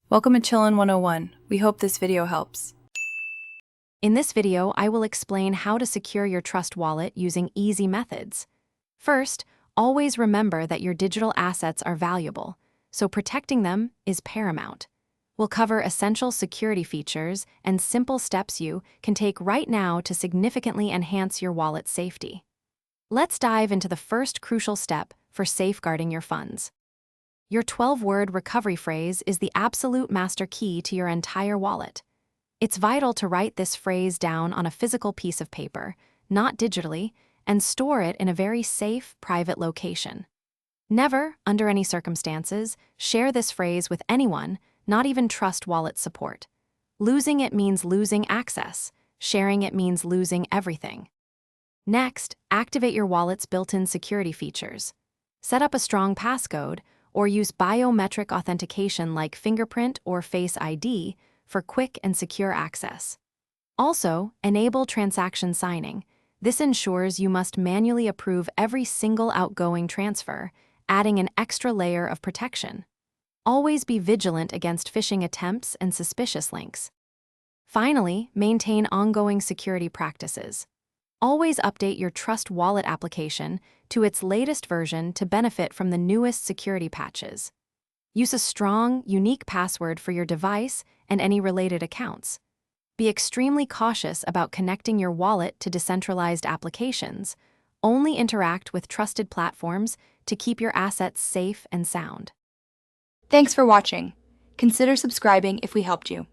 Welcome to Chillin' 101. We hope this video helps. In this video, I will explain how to secure your Trust Wallet using easy methods. First, always remember that your digital assets are valuable, so protecting them is paramount. We'll cover essential security features and simple steps you can take right now to significantly enhance your wallet's safety. Let's dive into the first crucial step for safeguarding your funds. Your 12-word recovery phrase is the absolute master key to your entire wallet. It's vital to write this phrase down on a physical piece of paper, not digitally, and store it in a very safe, private location. Never, under any circumstances, share this phrase with anyone, not even Trust Wallet support. Losing it means losing access. Sharing it means losing everything. Next, activate your wallet's built-in security features. Set up a strong passcode, or use biometric authentication like fingerprint or Face ID for quick and secure access. Also, enable transaction signing. This ensures you must manually approve every single outgoing transfer, adding an extra layer of protection. Always be vigilant against phishing attempts and suspicious links. Finally, maintain ongoing security practices. Always update your Trust Wallet application to its latest version to benefit from the newest security patches. Use a strong, unique password for your device and any related accounts. Be extremely cautious about connecting your wallet to decentralized applications. Only interact with trusted platforms to keep your assets safe and sound. Thanks for watching. Consider subscribing if we helped you.